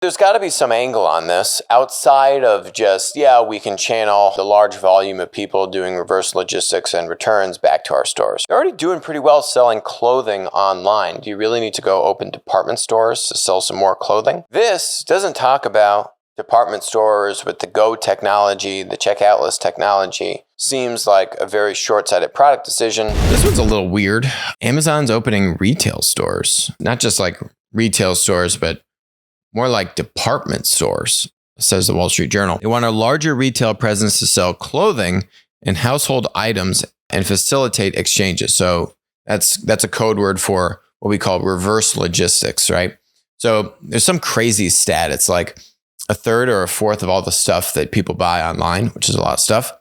There's got to be some angle on this outside of just, yeah, we can channel the large volume of people doing reverse logistics and returns back to our stores. They're already doing pretty well selling clothing online. Do you really need to go open department stores to sell some more clothing? This doesn't talk about department stores with the Go technology, the checkout list technology. Seems like a very short-sighted product decision. This one's a little weird. Amazon's opening retail stores, not just like retail stores, but more like department stores, says the Wall Street Journal. They want a larger retail presence to sell clothing and household items and facilitate exchanges. So that's a code word for what we call reverse logistics, right? So there's some crazy stat. It's like a third or a fourth of all the stuff that people buy online, which is a lot of stuff,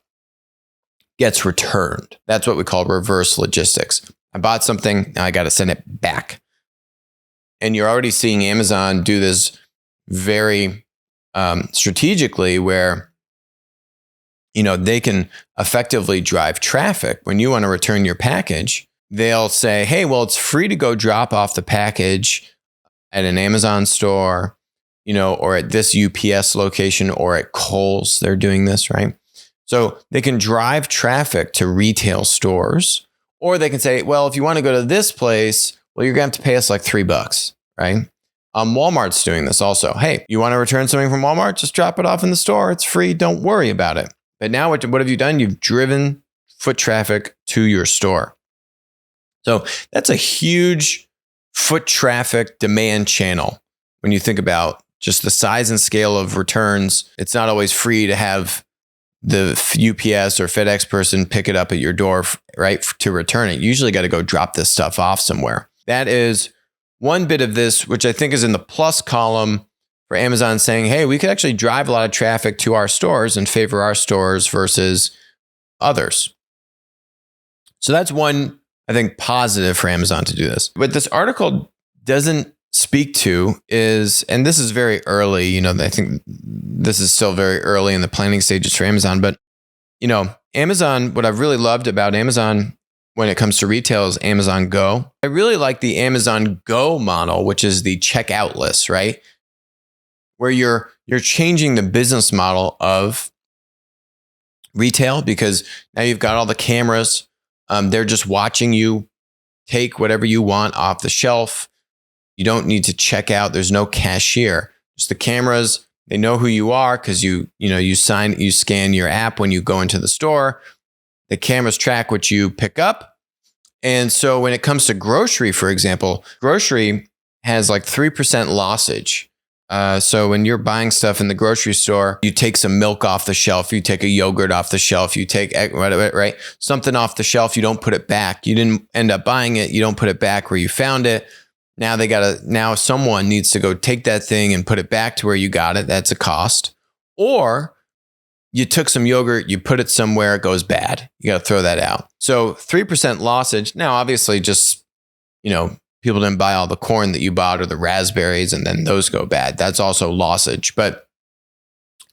gets returned. That's what we call reverse logistics. I bought something, now I got to send it back. And you're already seeing Amazon do this very strategically where, they can effectively drive traffic. When you want to return your package, they'll say, hey, well, it's free to go drop off the package at an Amazon store, or at this UPS location or at Kohl's. They're doing this, right? So they can drive traffic to retail stores, or they can say, well, if you want to go to this place, well, you're going to have to pay us like $3, right? Walmart's doing this also. Hey, you want to return something from Walmart? Just drop it off in the store. It's free. Don't worry about it. But now what have you done? You've driven foot traffic to your store. So that's a huge foot traffic demand channel. When you think about just the size and scale of returns, it's not always free to have the UPS or FedEx person pick it up at your door, right, to return it. You usually got to go drop this stuff off somewhere. That is one bit of this, which I think is in the plus column for Amazon saying, hey, we could actually drive a lot of traffic to our stores and favor our stores versus others. So that's one, I think, positive for Amazon to do this. What this article doesn't speak to is, and this is very early, I think this is still very early in the planning stages for Amazon, but, Amazon, what I've really loved about Amazon when it comes to retail is Amazon Go. I really like the Amazon Go model, which is the checkout list, right? Where you're changing the business model of retail because now you've got all the cameras. They're just watching you take whatever you want off the shelf. You don't need to check out. There's no cashier. Just the cameras. They know who you are because you scan your app when you go into the store. The cameras track what you pick up. And so when it comes to grocery, for example, grocery has like 3% lossage. So when you're buying stuff in the grocery store, you take some milk off the shelf, you take a yogurt off the shelf, you take right, something off the shelf, you don't put it back. You didn't end up buying it. You don't put it back where you found it. Now someone needs to go take that thing and put it back to where you got it. That's a cost. Or you took some yogurt, you put it somewhere, it goes bad. You got to throw that out. So 3% lossage. Now, obviously, just, people didn't buy all the corn that you bought or the raspberries and then those go bad. That's also lossage. But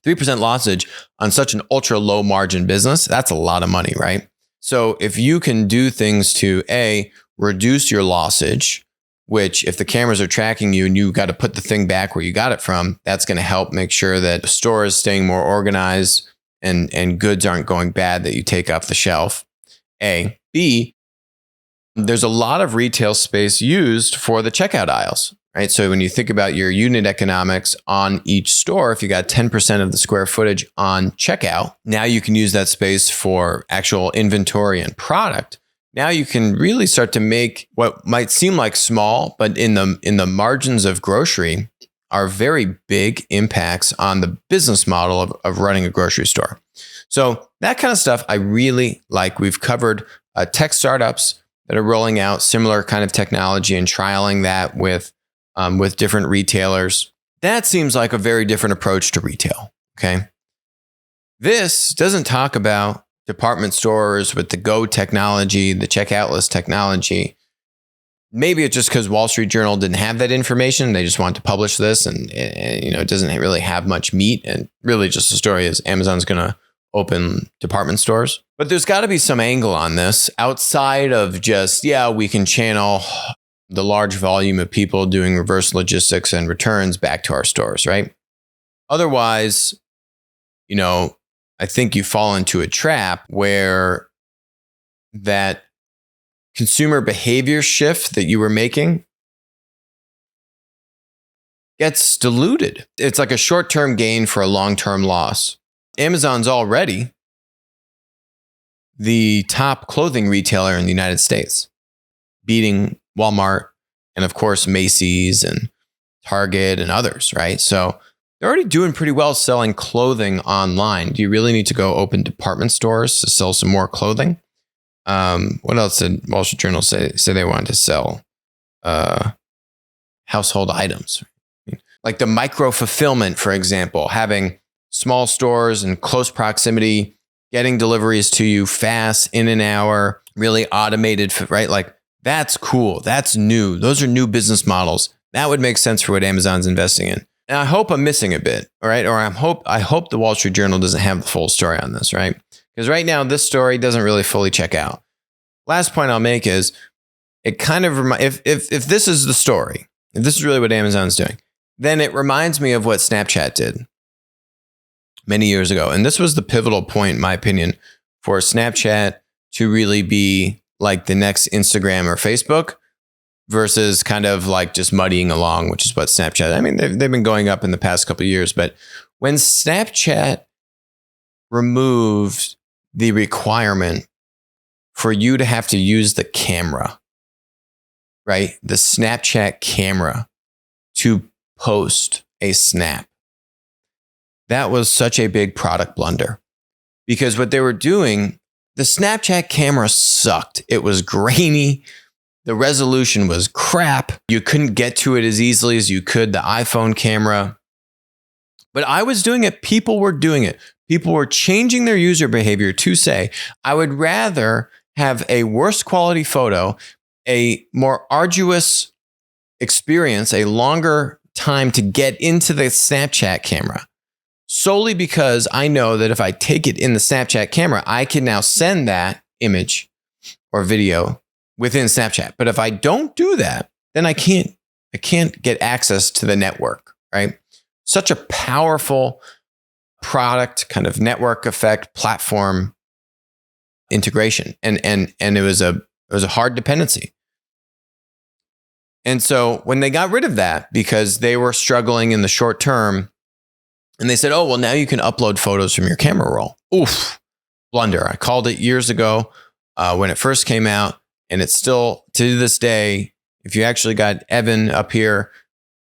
3% lossage on such an ultra low margin business, that's a lot of money, right? So if you can do things to reduce your lossage, which if the cameras are tracking you and you got to put the thing back where you got it from, that's going to help make sure that the store is staying more organized and goods aren't going bad that you take off the shelf. A. B, there's a lot of retail space used for the checkout aisles, right? So when you think about your unit economics on each store, if you got 10% of the square footage on checkout, now you can use that space for actual inventory and product. Now you can really start to make what might seem like small, but in the margins of grocery are very big impacts on the business model of running a grocery store. So that kind of stuff I really like. We've covered tech startups that are rolling out similar kind of technology and trialing that with different retailers. That seems like a very different approach to retail. Okay. This doesn't talk about department stores with the Go technology, the checkout list technology. Maybe it's just because Wall Street Journal didn't have that information. They just wanted to publish this and it doesn't really have much meat. And really just the story is Amazon's going to open department stores. But there's got to be some angle on this outside of just, we can channel the large volume of people doing reverse logistics and returns back to our stores, right? Otherwise, I think you fall into a trap where that consumer behavior shift that you were making gets diluted. It's like a short-term gain for a long-term loss. Amazon's already the top clothing retailer in the United States, beating Walmart and, of course, Macy's and Target and others, right? So they're already doing pretty well selling clothing online. Do you really need to go open department stores to sell some more clothing? What else did Wall Street Journal say they wanted to sell? Household items. Like the micro fulfillment, for example, having small stores in close proximity, getting deliveries to you fast, in an hour, really automated, right? Like that's cool. That's new. Those are new business models. That would make sense for what Amazon's investing in. And I hope I'm missing a bit, all right? Or I hope the Wall Street Journal doesn't have the full story on this, right? Because right now this story doesn't really fully check out. Last point I'll make is it kind of if this is the story, if this is really what Amazon's doing, then it reminds me of what Snapchat did many years ago. And this was the pivotal point, in my opinion, for Snapchat to really be like the next Instagram or Facebook versus kind of like just muddying along, which is what Snapchat, I mean, they've been going up in the past couple of years. But when Snapchat removed the requirement for you to have to use the camera, right? The Snapchat camera to post a snap. That was such a big product blunder because what they were doing, the Snapchat camera sucked. It was grainy. The resolution was crap. You couldn't get to it as easily as you could the iPhone camera. But I was doing it. People were doing it. People were changing their user behavior to say, I would rather have a worse quality photo, a more arduous experience, a longer time to get into the Snapchat camera, solely because I know that if I take it in the Snapchat camera, I can now send that image or video within Snapchat. But if I don't do that, then I can't get access to the network, right? Such a powerful product, kind of network effect, platform integration. And it was a hard dependency. And so when they got rid of that, because they were struggling in the short term, and they said, oh, well, now you can upload photos from your camera roll. Oof, blunder. I called it years ago when it first came out. And it's still, to this day, if you actually got Evan up here,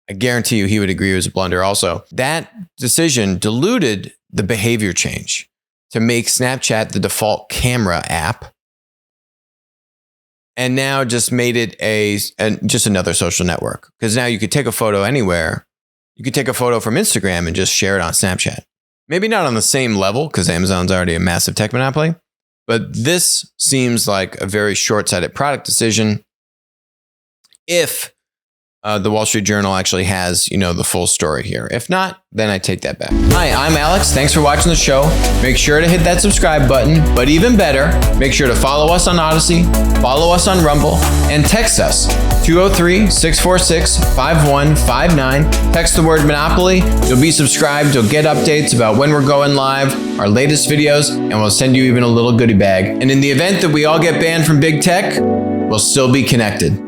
I guarantee you he would agree it was a blunder also. That decision diluted the behavior change to make Snapchat the default camera app. And now just made it just another social network. Because now you could take a photo anywhere. You could take a photo from Instagram and just share it on Snapchat. Maybe not on the same level because Amazon's already a massive tech monopoly. But this seems like a very short-sighted product decision if the Wall Street Journal actually has, the full story here. If not, then I take that back. Hi, I'm Alex. Thanks for watching the show. Make sure to hit that subscribe button, but even better, make sure to follow us on Odyssey, follow us on Rumble, and text us 203-646-5159. Text the word Monopoly. You'll be subscribed. You'll get updates about when we're going live, our latest videos, and we'll send you even a little goodie bag. And in the event that we all get banned from big tech, we'll still be connected.